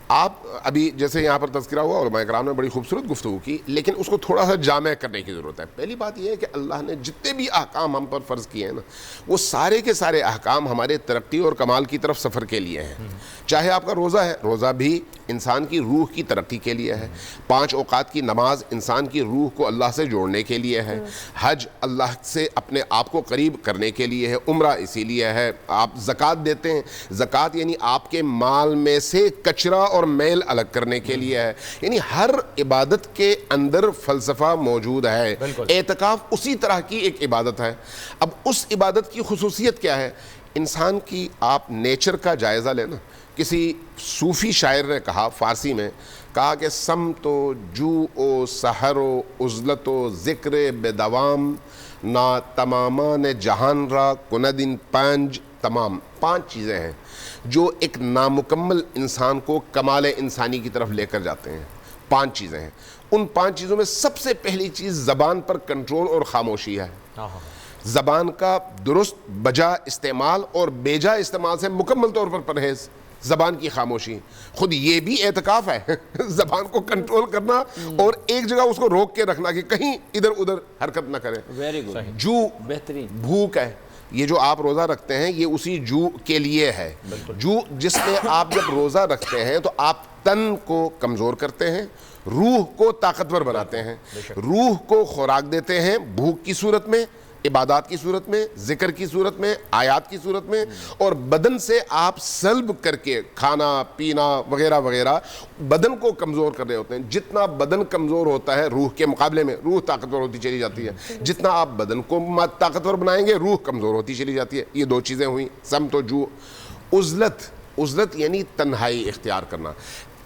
آپ ابھی جیسے یہاں پر تذکرہ ہوا علماء کرام نے بڑی خوبصورت گفتگو کی، لیکن اس کو تھوڑا سا جامع کرنے کی ضرورت ہے۔ پہلی بات یہ ہے کہ اللہ نے جتنے بھی احکام ہم پر فرض کیے ہیں نا، وہ سارے کے سارے احکام ہمارے ترقی اور کمال کی طرف سفر کے لیے ہیں۔ چاہے آپ کا روزہ ہے، روزہ بھی انسان کی روح کی ترقی کے لیے ہے، 5 اوقات کی نماز انسان کی روح کو اللہ سے جوڑنے کے لیے ہے، حج اللہ سے اپنے آپ کو قریب کرنے کے لیے ہے، عمرہ اسی لیے ہے، آپ زکوٰۃ دیتے ہیں، زکوٰۃ یعنی آپ کے مال میں سے کچرا اور میل الگ کرنے کے لیے ہے، یعنی ہر عبادت کے اندر فلسفہ موجود ہے۔ اعتکاف اسی طرح کی ایک عبادت ہے۔ اب اس عبادت کی خصوصیت کیا ہے؟ انسان کی آپ نیچر کا جائزہ لیں نا، کسی صوفی شاعر نے کہا فارسی میں، کہا کہ سمت و جو و سحر و عزلت و ذکر بدوام نا تمامان جہان را کندن پنج تمام۔ 5 چیزیں ہیں جو ایک نامکمل انسان کو کمال انسانی کی طرف لے کر جاتے ہیں۔ 5 چیزیں ہیں، ان 5 چیزوں میں سب سے پہلی چیز زبان پر کنٹرول اور خاموشی ہے۔ زبان کا درست بجا استعمال اور بیجا استعمال سے مکمل طور پر پرہیز، زبان کی خاموشی، خود یہ بھی اعتکاف ہے زبان کو کنٹرول کرنا اور ایک جگہ اس کو روک کے رکھنا کہ کہیں ادھر ادھر حرکت نہ کرے۔ ویری گڈ، جو بہترین، بھوک ہے، یہ جو آپ روزہ رکھتے ہیں یہ اسی جو کے لیے ہے، جو جس میں آپ جب روزہ رکھتے ہیں تو آپ تن کو کمزور کرتے ہیں، روح کو طاقتور بناتے ہیں، روح کو خوراک دیتے ہیں بھوک کی صورت میں، عبادات کی صورت میں، ذکر کی صورت میں، آیات کی صورت میں، اور بدن سے آپ سلب کر کے کھانا پینا وغیرہ وغیرہ بدن کو کمزور کر رہے ہوتے ہیں۔ جتنا بدن کمزور ہوتا ہے روح کے مقابلے میں، روح طاقتور ہوتی چلی جاتی ہے، جتنا آپ بدن کو طاقتور بنائیں گے روح کمزور ہوتی چلی جاتی ہے۔ یہ 2 چیزیں ہوئیں، سمت و جو۔ عزلت یعنی تنہائی اختیار کرنا۔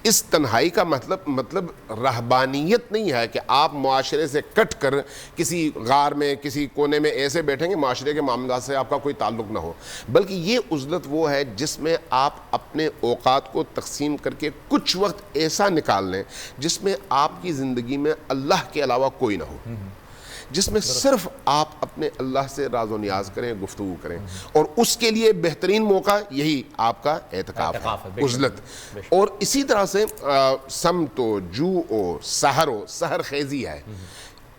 اس تنہائی کا مطلب رہبانیت نہیں ہے کہ آپ معاشرے سے کٹ کر کسی غار میں کسی کونے میں ایسے بیٹھیں گے معاشرے کے معاملات سے آپ کا کوئی تعلق نہ ہو، بلکہ یہ عزلت وہ ہے جس میں آپ اپنے اوقات کو تقسیم کر کے کچھ وقت ایسا نکال لیں جس میں آپ کی زندگی میں اللہ کے علاوہ کوئی نہ ہو، جس میں صرف آپ اپنے اللہ سے راز و نیاز کریں، گفتگو کریں، اور اس کے لیے بہترین موقع یہی آپ کا اعتکاف ہے، عزلت۔ اور اسی طرح سے سمت و جو و سحر خیزی ہے۔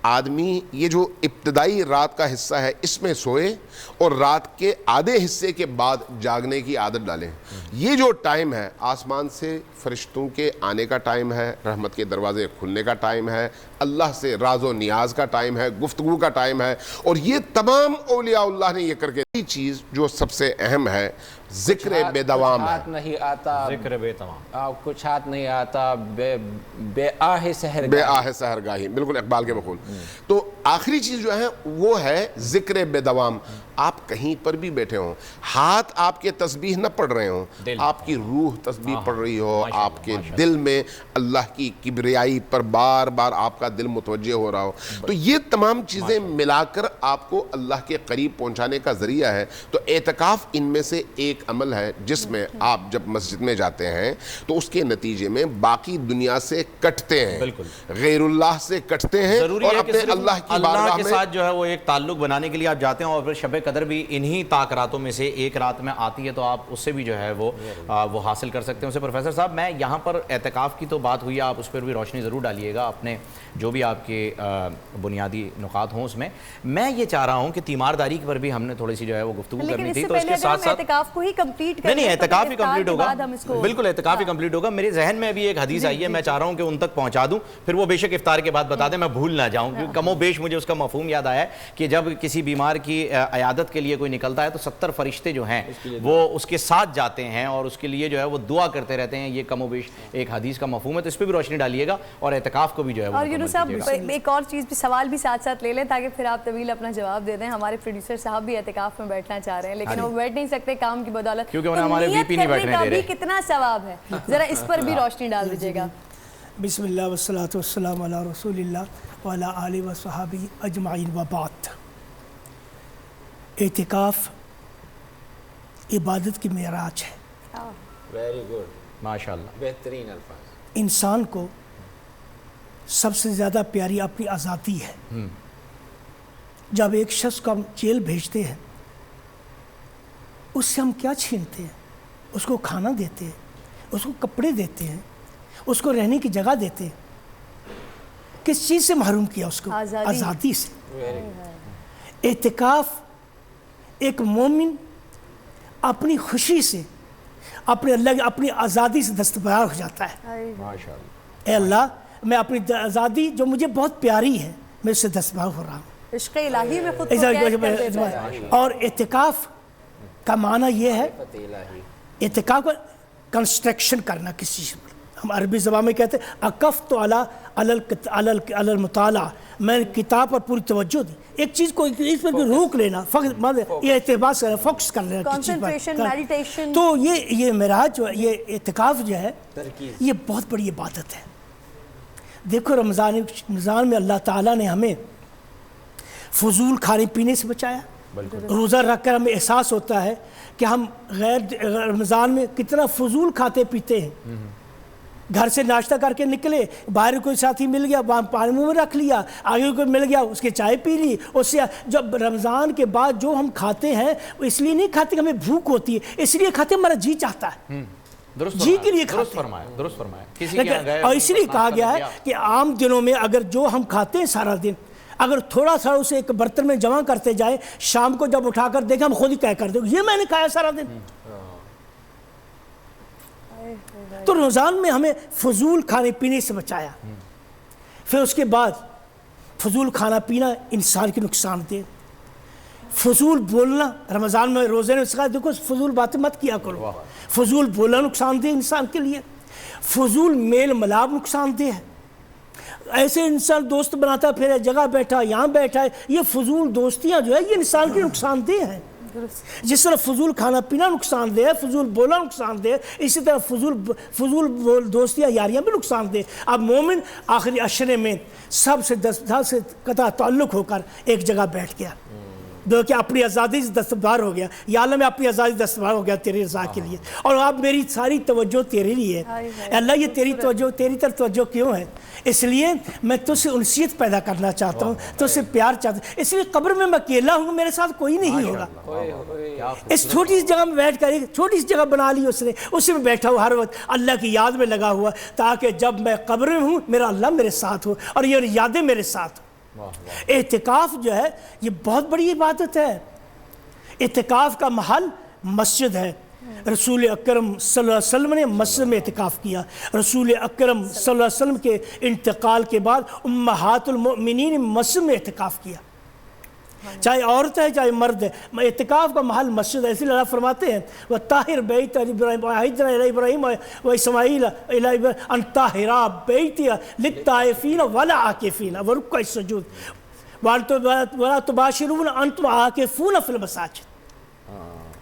آدمی یہ جو ابتدائی رات کا حصہ ہے اس میں سوئے اور رات کے آدھے حصے کے بعد جاگنے کی عادت ڈالیں۔ یہ جو ٹائم ہے آسمان سے فرشتوں کے آنے کا ٹائم ہے، رحمت کے دروازے کھلنے کا ٹائم ہے، اللہ سے راز و نیاز کا ٹائم ہے، گفتگو کا ٹائم ہے، اور یہ تمام اولیاء اللہ نے یہ کر کے یہ چیز جو سب سے اہم ہے ذکر بے دوام ہے۔ ہاتھ نہیں آتا، ذکر بے تمام، کچھ ہاتھ نہیں آتا، بے آہ سحر بے آہ سحر گاہی، بالکل اقبال کے مقول۔ تو آخری چیز جو ہے وہ ہے ذکر بے دوام۔ آپ کہیں پر بھی بیٹھے ہوں، ہاتھ آپ کے تسبیح نہ پڑھ رہے ہوں، آپ کی روح تسبیح پڑھ رہی ہو، آپ کے دل میں اللہ کی کبریائی پر بار بار آپ کا دل متوجہ ہو رہا ہو، تو یہ تمام چیزیں ملا کر آپ کو اللہ کے قریب پہنچانے کا ذریعہ ہے۔ تو اعتکاف ان میں سے ایک عمل ہے جس میں آپ جب مسجد میں جاتے ہیں تو اس کے نتیجے میں باقی دنیا سے کٹتے ہیں، غیر اللہ سے کٹتے ہیں، اور اپنے اللہ کی بارگاہ کے میں ساتھ جو ہے وہ ایک تعلق بنانے کے لیے آپ جاتے ہیں، اور پھر شب قدر بھی انہی طاق راتوں میں سے ایک رات میں آتی ہے تو آپ اس سے بھی جو ہے وہ حاصل کر سکتے ہیں اسے۔ پروفیسر صاحب میں یہاں پر اعتکاف کی تو بات ہوئی، آپ اس پر بھی روشنی ضرور ڈالیے گا، اپنے جو بھی آپ کے بنیادی نقاط ہوں اس میں یہ چاہ رہا ہوں کہ تیمارداری پر بھی ہم نے تھوڑی سی جو ہے وہ گفتگو کرنی تھی، تو اس کے ساتھ ساتھ اعتکاف کو ہی کمپلیٹ کریں۔ نہیں اعتکاف ہی کمپلیٹ ہوگا، بالکل اعتکاف ہی کمپلیٹ ہوگا۔ میرے ذہن میں ابھی ایک حدیث آئی ہے، میں چاہ رہا ہوں کہ ان تک پہنچا دوں، پھر وہ بے شک افطار کے بعد بتا دیں، میں بھول نہ جاؤں، کیونکہ کم و بیش مجھے اس کا مفہوم یاد آیا ہے کہ جب کسی بیمار کی عیادت کے لیے کوئی نکلتا ہے تو 70 فرشتے جو ہیں وہ اس کے ساتھ جاتے ہیں اور اس کے لیے جو ہے وہ دعا کرتے رہتے ہیں۔ یہ کم و بیش ایک حدیث کا مفہوم ہے، تو اس پہ بھی روشنی ڈالیے گا اور اعتکاف کو بھی جو ہے اور یونس صاحب ایک اور چیز بھی، سوال بھی ساتھ ساتھ لے لیں تاکہ پھر آپ طویل اپنا جواب دے دیں۔ ہمارے پروڈیوسر صاحب بھی اعتکاف میں بیٹھنا چاہ رہے ہیں لیکن وہ بیٹھ نہیں سکتے کام کی بدولت، کیونکہ انہیں ہمارے وی پی نہیں بیٹھنے دے رہے۔ کتنا ثواب ہے ذرا اس پر بھی روشنی ڈال دیجیے گا۔ بسم اللہ والصلاة والسلام علی رسول اللہ وعلی آلہ وصحبہ اجمعین وبعد۔ اعتکاف عبادت کی معراج ہے، ویری گڈ، ماشاءاللہ، بہترین الفاظ۔ انسان کو سب سے زیادہ پیاری اپنی آزادی ہے۔ جب ایک شخص کو ہم جیل بھیجتے ہیں اس سے ہم کیا چھینتے ہیں؟ اس کو کھانا دیتے ہیں، اس کو کپڑے دیتے ہیں، اس کو رہنے کی جگہ دیتے ہیں۔ کس چیز سے محروم کیا اس کو؟ آزادی سے۔ اعتکاف ایک مومن اپنی خوشی سے اپنے اللہ کی اپنی آزادی سے دستبردار ہو جاتا ہے۔ اے اللہ میں اپنی آزادی جو مجھے بہت پیاری ہے میں اس سے دستبردار ہو رہا ہوں۔ عشق الہی میں خود کو قید کر دیتا ہے۔ اور اعتکاف کا معنی یہ ہے، اعتکاف کا کنسٹرکشن کرنا کسی چیز پر۔ ہم عربی زبان میں کہتے ہیں اکفت علی المطالعہ، میں نے کتاب پر پوری توجہ دی۔ ایک چیز کو اس پر روک لینا، یہ اعتبار کرنا، فوکس کر لینا کسی چیز پر۔ تو یہ معراج جو ہے، یہ اعتکاف جو ہے یہ بہت بڑی عبادت ہے۔ دیکھو رمضان میں اللہ تعالیٰ نے ہمیں فضول کھانے پینے سے بچایا۔ روزہ رکھ کر ہمیں احساس ہوتا ہے کہ ہم غیر رمضان میں کتنا فضول کھاتے پیتے ہیں۔ گھر سے ناشتہ کر کے نکلے، باہر کوئی ساتھی مل گیا، وہاں پانی منہ میں رکھ لیا، آگے کوئی مل گیا اس کے چائے پی لی۔ اس سے جب رمضان کے بعد جو ہم کھاتے ہیں وہ اس لیے نہیں کھاتے کہ ہمیں بھوک ہوتی ہے، اس لیے کھاتے ہمارا جی چاہتا ہے، جی کے لیے کھاتے ہیں۔ درست فرمایا۔ اور اس لیے کہا گیا ہے کہ عام دنوں میں اگر جو ہم کھاتے ہیں سارا دن، اگر تھوڑا سا اسے ایک برتن میں جمع کرتے جائیں، شام کو جب اٹھا کر دیکھیں ہم خود ہی کہہ کر دیں یہ میں نے کھایا سارا دن۔ تو رمضان میں ہمیں فضول کھانے پینے سے بچایا۔ پھر اس کے بعد فضول کھانا پینا انسان کی نقصان دہ، فضول بولنا رمضان میں روزے نے سکھایا دیکھو فضول باتیں مت کیا کرو۔ فضول بولنا نقصان دہ انسان کے لیے، فضول میل ملاپ نقصان دہ ہے۔ ایسے انسان دوست بناتا پھر جگہ بیٹھا یہاں بیٹھا ہے، یہ فضول دوستیاں جو ہے یہ انسان کی نقصان دہ ہیں۔ جس طرح فضول کھانا پینا نقصان دہ ہے، فضول بولنا نقصان دہ ہے، اسی طرح فضول دوستیاں یاریاں بھی نقصان دہ۔ اب مومن آخری عشرے میں سب سے قطع تعلق ہو کر ایک جگہ بیٹھ گیا، جو کہ اپنی آزادی سے دستبردار ہو گیا۔ یا اللہ میں اپنی آزادی دستبردار ہو گیا تیری رضا کے لیے، اور اب میری ساری توجہ تیرے لیے ہے۔ اللہ یہ تیری توجہ، تیری طرف توجہ کیوں ہے؟ اس لیے میں تجھ سے انسیت پیدا کرنا چاہتا ہوں، تجھ سے پیار چاہتا ہوں۔ اس لیے قبر میں اکیلا ہوں، میرے ساتھ کوئی نہیں ہوگا۔ اس چھوٹی سی جگہ میں بیٹھ کر، ایک چھوٹی سی جگہ بنا لی اس نے، اسی میں بیٹھا ہوا ہر وقت اللہ کی یاد میں لگا ہوا، تاکہ جب میں قبر میں ہوں میرا اللہ میرے ساتھ ہو اور یہ یادیں میرے ساتھ ہوں۔ اعتکاف جو ہے یہ بہت بڑی عبادت ہے۔ اعتکاف کا محل مسجد ہے۔ رسول اکرم صلی اللہ علیہ وسلم نے مسجد میں اعتکاف کیا۔ رسول اکرم صلی اللہ علیہ وسلم کے انتقال کے بعد امہات المؤمنین مسجد میں اعتکاف کیا، چاہے عورت ہے چاہے مرد ہے۔ اعتکاف کا محل مسجد ہے، اس لیے اللہ فرماتے ہیں وَطَاهِرْ بَيْتَ وَحِجْرَ إِلَى إِبْرَاهِيمَ وَإِسْمَاعِيلَ إِلَى أَن طَاهِرَ بَيْتِيَ لِلطَّائِفِينَ وَالْعَاكِفِينَ وَرُكَّعِ السُّجُودِ وَلَا تُبَاشِرُوهُنَّ وَأَنْتُمْ عَاكِفُونَ فِي الْمَسَاجِدِ۔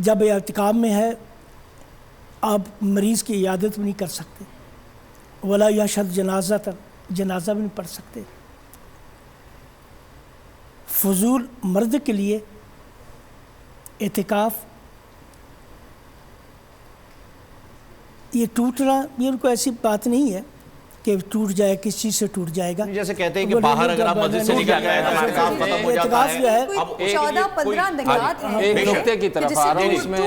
جب اعتکاف میں ہے آپ مریض کی عیادت بھی نہیں کر سکتے، ولا یشہد جنازہ بھی نہیں پڑھ سکتے۔ فضول مرد کے لیے اعتکاف یہ ٹوٹنا یہ ان کو ایسی بات نہیں ہے کہ ٹوٹ جائے، کس چیز سے ٹوٹ جائے گا، جیسے کہتے ہیں کہ باہر اگر آپ مسجد سے نکل گئے تو اعتکاف ختم ہو جاتا اعتکاف جو ہے۔ ہے 14-15 نکات ہیں ایک نقطے کی طرف آ رہا ہوں، اس میں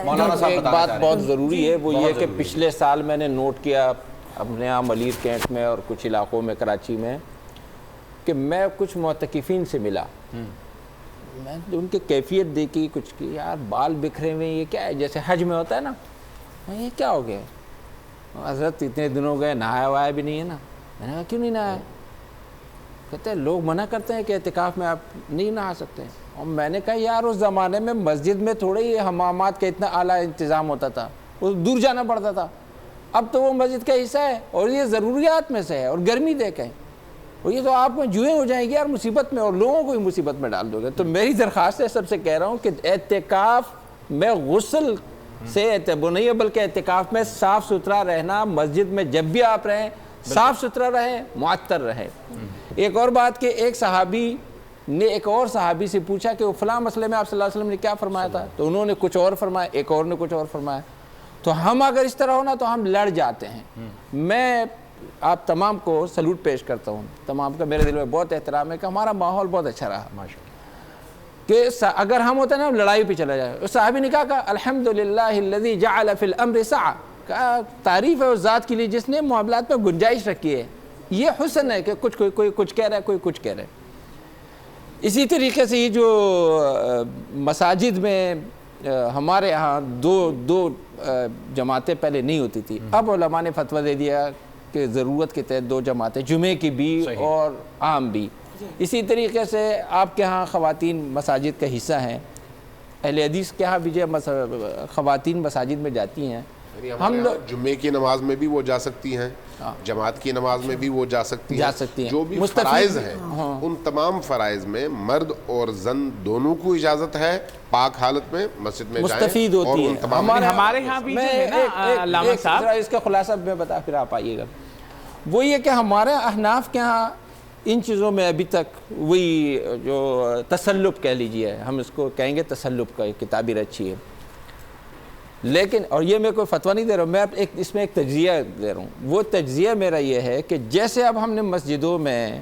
مولانا صاحب ایک بات بہت ضروری ہے، وہ یہ کہ پچھلے سال میں نے نوٹ کیا اپنے یہاں ملیر کینٹ میں اور کچھ علاقوں میں کراچی میں کہ میں کچھ معتکفین سے ملا، میں ان کی کیفیت دیکھی، کچھ کی یار بال بکھرے ہوئے، یہ کیا ہے، جیسے حج میں ہوتا ہے نا، یہ کیا ہو گیا حضرت اتنے دنوں گئے نہایا ہوا بھی نہیں ہے نا، میں نے کہا کیوں نہیں نہایا؟ کہتے ہیں لوگ منع کرتے ہیں کہ اعتکاف میں آپ نہیں نہا سکتے، اور میں نے کہا یار اس زمانے میں مسجد میں تھوڑے ہی حمامات کا اتنا اعلیٰ انتظام ہوتا تھا، وہ دور جانا پڑتا تھا، اب تو وہ مسجد کا حصہ ہے اور یہ ضروریات میں سے ہے، اور گرمی دیکھیں، اور یہ تو آپ میں جوئیں ہو جائیں گی یار مصیبت میں، اور لوگوں کو ہی مصیبت میں ڈال دو گے۔ تو میری درخواست ہے سب سے کہہ رہا ہوں کہ اعتکاف میں غسل سے نہیں ہے، بلکہ اعتکاف میں صاف ستھرا رہنا، مسجد میں جب بھی آپ رہیں صاف ستھرا رہیں، معطر رہیں۔ ایک اور بات کہ ایک صحابی نے ایک اور صحابی سے پوچھا کہ وہ فلاں مسئلے میں آپ صلی اللہ علیہ وسلم نے کیا فرمایا تھا، تو انہوں نے کچھ اور فرمایا، ایک اور نے کچھ اور فرمایا، تو ہم اگر اس طرح ہونا تو ہم لڑ جاتے ہیں۔ میں آپ تمام کو سلوٹ پیش کرتا ہوں، تمام کا میرے دل میں بہت احترام ہے کہ ہمارا ماحول بہت اچھا رہا، کہ اگر ہم ہوتے ہیں نا لڑائی پہ چلا جائے۔ اس صحابی نے کہا الحمدللہ الذی جعل فی الامر سعہ، کہا تعریف ہے اس ذات کے لیے جس نے معاملات میں گنجائش رکھی ہے، یہ حسن ہے کہ کوئی کچھ کہہ رہا ہے، کوئی کچھ کہہ رہا ہے۔ اسی طریقے سے یہ جو مساجد میں ہمارے ہاں دو جماعتیں پہلے نہیں ہوتی تھی، اب علماء نے فتویٰ دے دیا کہ ضرورت کے تحت 2 جماعتیں، جمعے کی بھی اور عام بھی۔ اسی طریقے سے آپ کے ہاں خواتین مساجد کا حصہ ہیں، اہل حدیث کے ہاں بھی جو خواتین مساجد میں جاتی ہیں، ہم لوگ جمعے کی نماز میں بھی وہ جا سکتی ہیں، جماعت کی نماز میں بھی وہ جا سکتی ہیں، جو بھی فرائض ہیں ان تمام فرائض میں مرد اور زن دونوں کو اجازت ہے پاک حالت میں مسجد میں جائیں، مستفید ہوتی ہیں۔ ہمارے ہاں بھی جو ہے نا علامہ صاحب، اس کا خلاصہ میں بتا پھر آپ آئیے گا، وہ یہ کہ ہمارے احناف کے ہاں ان چیزوں میں ابھی تک وہی جو تسلب کہہ لیجئے، ہم اس کو کہیں گے تسلب کا، ایک کتابی رچی ہے، لیکن اور یہ میں کوئی فتویٰ نہیں دے رہا ہوں، میں اس میں ایک تجزیہ دے رہا ہوں۔ وہ تجزیہ میرا یہ ہے کہ جیسے اب ہم نے مسجدوں میں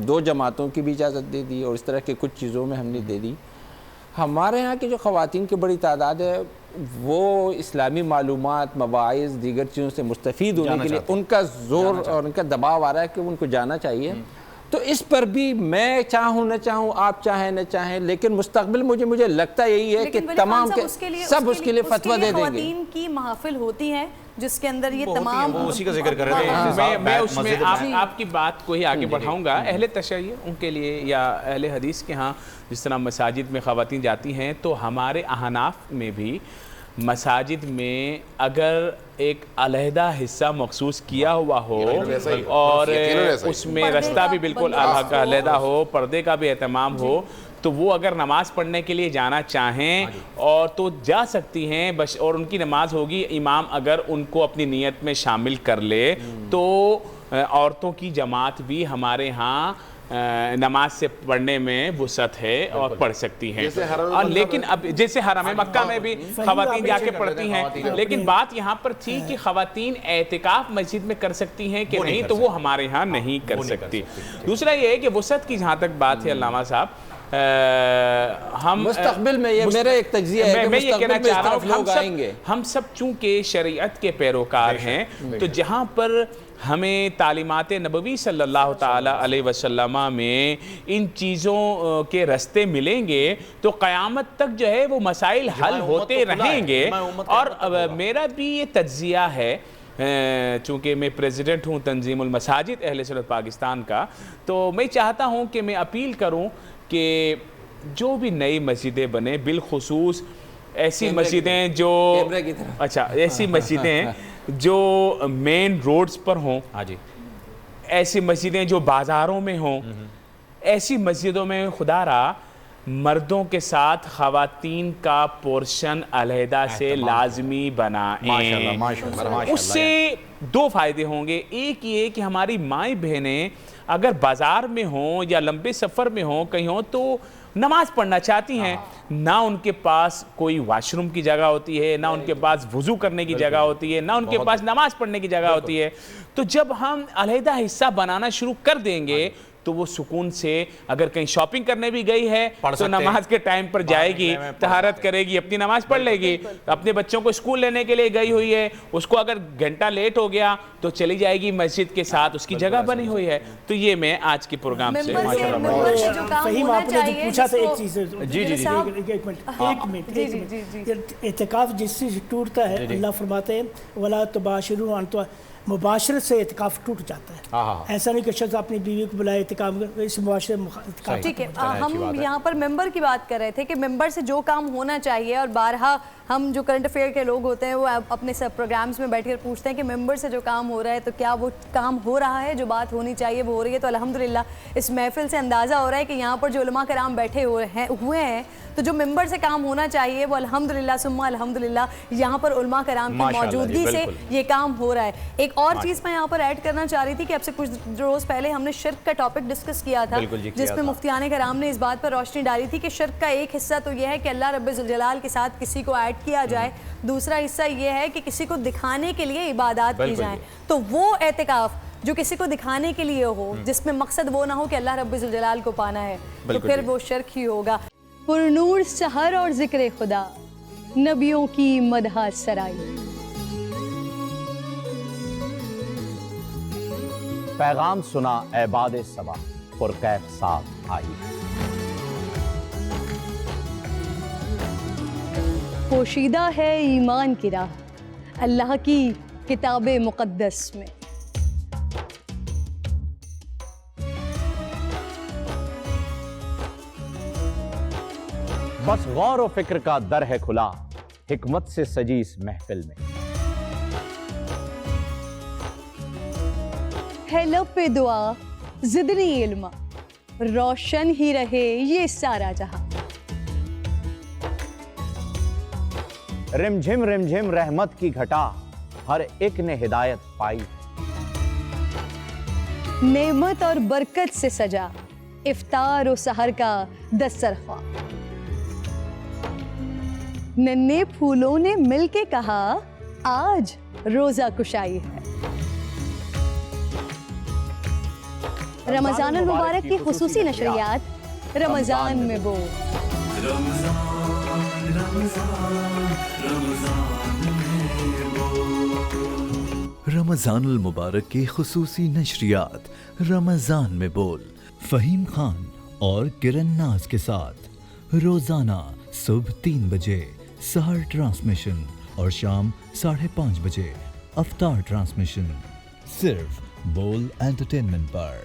2 جماعتوں کی بھی اجازت دے دی اور اس طرح کے کچھ چیزوں میں ہم نے دے دی، ہمارے ہاں کی جو خواتین کی بڑی تعداد ہے وہ اسلامی معلومات، مواعظ، دیگر چیزوں سے مستفید ہونے کے لیے ان کا زور اور ان کا دباؤ آ رہا ہے کہ ان کو جانا چاہیے۔ تو اس پر بھی میں چاہوں نہ چاہوں، آپ چاہیں نہ چاہیں، لیکن مستقبل مجھے لگتا یہی ہے کہ تمام کے سب اس کے لیے فتویٰ دے دیں گے۔ خواتین کی محافل ہوتی ہیں جس کے اندر یہ تمام، وہ اسی کا ذکر کر رہے تھے، میں اس میں آپ کی بات کو ہی آگے بڑھاؤں گا۔ اہل تشیع ان کے لیے یا اہل حدیث کے ہاں جس طرح مساجد میں خواتین جاتی ہیں، تو ہمارے احناف میں بھی مساجد میں اگر ایک علیحدہ حصہ مخصوص کیا ہوا ہو اور اس میں رستہ بھی بالکل علیحدہ ہو، پردے کا بھی اہتمام ہو، تو وہ اگر نماز پڑھنے کے لیے جانا چاہیں اور تو جا سکتی ہیں، اور ان کی نماز ہوگی، امام اگر ان کو اپنی نیت میں شامل کر لے تو عورتوں کی جماعت بھی ہمارے ہاں نماز سے پڑھنے میں وسعت ہے اور پڑھ سکتی ہیں۔ لیکن اب جیسے حرم مکہ میں بھی خواتین جا کے پڑھتی ہیں، لیکن بات یہاں پر تھی کہ خواتین اعتکاف مسجد میں کر سکتی ہیں کہ نہیں، تو وہ ہمارے ہاں نہیں کر سکتی۔ دوسرا یہ ہے کہ وسعت کی جہاں تک بات ہے علامہ صاحب، ہم مستقبل میں یہ میرا ایک تجزیہ ہے کہ میں یہ کہنا چاہ رہا ہوں، ہم سب چونکہ شریعت کے پیروکار ہیں، تو جہاں پر ہمیں تعلیمات نبوی صلی اللہ تعالی علیہ وسلم میں ان چیزوں کے رستے ملیں گے تو قیامت تک جو ہے وہ مسائل حل ہوتے رہیں گے۔ اور میرا بھی یہ تجزیہ ہے، چونکہ میں پریزیڈنٹ ہوں تنظیم المساجد اہل سنت پاکستان کا، تو میں چاہتا ہوں کہ میں اپیل کروں کہ جو بھی نئی مسجدیں بنیں، بالخصوص ایسی مسجدیں جو ایسی مسجدیں جو مین روڈز پر ہوں، ایسی مسجدیں جو بازاروں میں ہوں، ایسی مسجدوں میں خدا را مردوں کے ساتھ خواتین کا پورشن علیحدہ سے لازمی بنائیں. اس سے دو فائدے ہوں گے. ایک یہ کہ ہماری مائیں بہنیں اگر بازار میں ہوں یا لمبے سفر میں ہوں کہیں ہوں تو نماز پڑھنا چاہتی ہیں, نہ ان کے پاس کوئی واش روم کی جگہ ہوتی ہے, نہ ان کے پاس وضو کرنے کی جگہ ہوتی ہے, نہ ان کے پاس نماز پڑھنے کی جگہ ہوتی ہے. تو جب ہم علیحدہ حصہ بنانا شروع کر دیں گے تو وہ سکون سے اگر کہیں شاپنگ کرنے بھی گئی ہے تو نماز کے ٹائم پر جائے گی, طہارت کرے گی, اپنی نماز پڑھ لے گی. اپنے بچوں کو اسکول لینے کے لیے گئی ہوئی ہے, اس کو اگر گھنٹہ لیٹ ہو گیا تو چلی جائے گی مسجد کے ساتھ, اس کی جگہ بنی ہوئی ہے. تو یہ میں آج کے پروگرام سے فہیم آپ نے جو پوچھا تھا ایک چیز, اعتکاف جس سے ٹوٹتا ہے اللہ فرماتے ہیں وَلَا تُبَاشِرُوا وَأَنْتُمْ, مباشرت سے اعتکاف ٹوٹ جاتا ہے. ایسا نہیں کہ شخص اپنی بیوی کو بلائے اعتکاف, اس مباشرت میں. ٹھیک ہے, ہم یہاں پر ممبر کی بات کر رہے تھے کہ ممبر سے جو کام ہونا چاہیے, اور بارہا ہم جو کرنٹ افیئر کے لوگ ہوتے ہیں وہ اپنے سب پروگرامز میں بیٹھ کر پوچھتے ہیں کہ ممبر سے جو کام ہو رہا ہے تو کیا وہ کام ہو رہا ہے, جو بات ہونی چاہیے وہ ہو رہی ہے. تو الحمدللہ اس محفل سے اندازہ ہو رہا ہے کہ یہاں پر جو علماء کرام بیٹھے ہوئے ہیں تو جو ممبر سے کام ہونا چاہیے وہ الحمدللہ ثم الحمدللہ یہاں پر علماء کرام کی موجودگی سے یہ کام ہو رہا ہے. ایک اور چیز میں یہاں پر ایڈ کرنا چاہ رہی تھی کہ اب سے کچھ روز پہلے ہم نے شرک کا ٹاپک ڈسکس کیا تھا, جس میں مفتیان کرام نے اس بات پر روشنی ڈالی تھی کہ شرک کا ایک حصہ تو یہ ہے کہ اللہ رب ذوالجلال کے ساتھ کسی کو ایڈ کیا جائے, دوسرا حصہ یہ ہے کہ کسی کو دکھانے کے لیے عبادات کی جائیں. تو وہ اعتکاف جو کسی کو دکھانے کے لیے ہو, جس میں مقصد وہ نہ ہو کہ اللہ رب ذوالجلال کو پانا ہے, تو پھر وہ شرک ہی ہوگا. پر نور سحر اور ذکر خدا, نبیوں کی مدح سرائی. پیغام سنا اے باد صبا, پر کیف ساتھ آئی. پوشیدہ ہے ایمان کی راہ اللہ کی کتاب مقدس میں. بس غور و فکر کا در ہے کھلا, حکمت سے سجی اس محفل میں. ہے لب پہ دعا زدنی علما, روشن ہی رہے یہ سارا جہاں. رم جھم رحمت کی گھٹا, ہر ایک نے ہدایت پائی. نعمت اور برکت سے سجا افطار و سحر کا دسترخوان. ننے پھولوں نے مل کے کہا آج روزہ کشائی ہے. رمضان المبارک کی خصوصی نشریات رمضان میں بو. رمضان المبارک کی خصوصی نشریات رمضان میں بول, فہیم خان اور کرن ناز کے ساتھ روزانہ صبح 3 بجے سحر ٹرانسمیشن اور شام 5:30 بجے افطار ٹرانسمیشن, صرف بول انٹرٹینمنٹ پر.